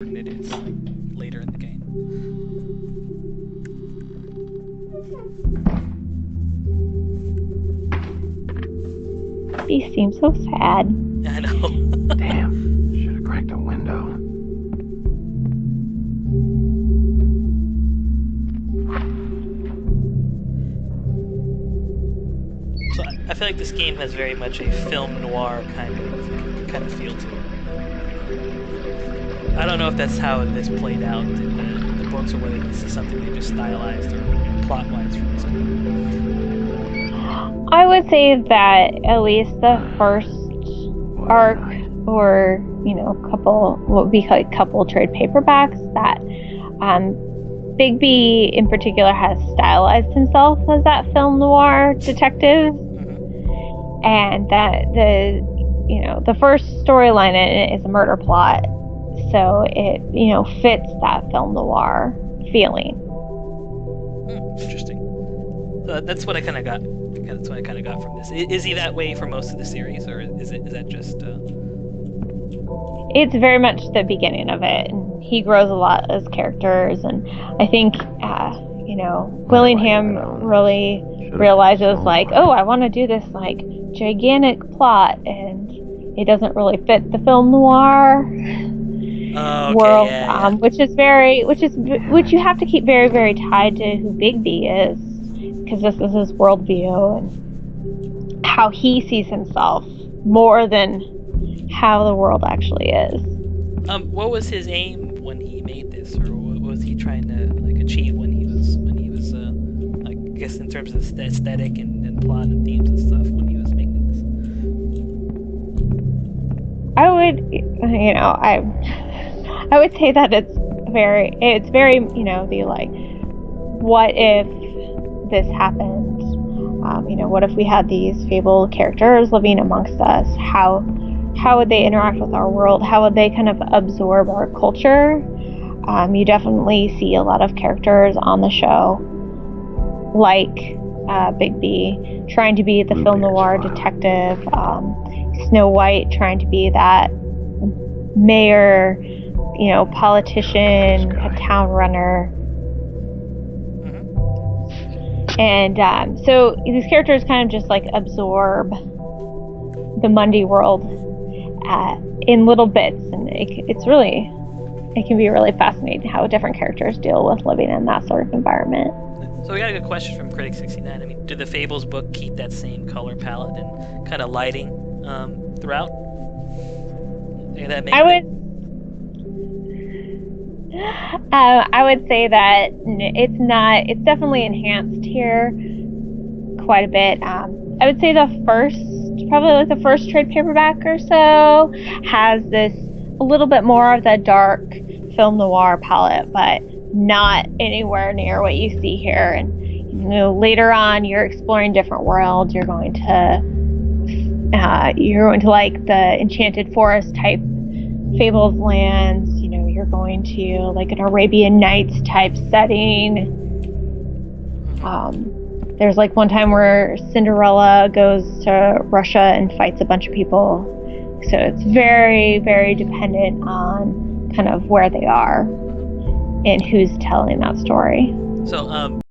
important it is later in the game. He seems so sad. I know. Damn, should have cracked a window. So I feel like this game has very much a film noir kind of feel to it. I don't know if that's how this played out in the books, or whether this is something they just stylized or plot-wise from this game. I would say that at least the first arc, or couple, what would be like couple trade paperbacks, that Bigby in particular has stylized himself as that film noir detective, and that the first storyline in it is a murder plot, so it fits that film noir feeling. Interesting. That's what I kind of got. That's what I kind of got from this. Is he that way for most of the series, or is that just? It's very much the beginning of it, and he grows a lot as characters, and I think Willingham really realizes oh, I want to do this gigantic plot, and it doesn't really fit the film noir world, yeah. which you have to keep very, very tied to who Bigby is, because this is his worldview and how he sees himself more than how the world actually is. What was his aim when he made this, or what was he trying to achieve when he was I guess in terms of aesthetic and plot and themes and stuff when he was making this? I would say that it's very what if this happened? What if we had these fabled characters living amongst us? How would they interact with our world? How would they kind of absorb our culture? You definitely see a lot of characters on the show, like Bigby, trying to be the film noir detective, Snow White trying to be that mayor, politician, a town runner. And so these characters kind of just absorb the Mundy world in little bits, and it can be really fascinating how different characters deal with living in that sort of environment. So we got a good question from Critic69. I mean, did the Fables book keep that same color palette and kind of lighting throughout? I would say that it's not. It's definitely enhanced here quite a bit. I would say the first trade paperback or so has this a little bit more of the dark film noir palette, but not anywhere near what you see here. And later on, you're exploring different worlds. You're going to like the Enchanted Forest type Fables lands. You're going to an Arabian Nights type setting. There's one time where Cinderella goes to Russia and fights a bunch of people. So it's very, very dependent on kind of where they are and who's telling that story. So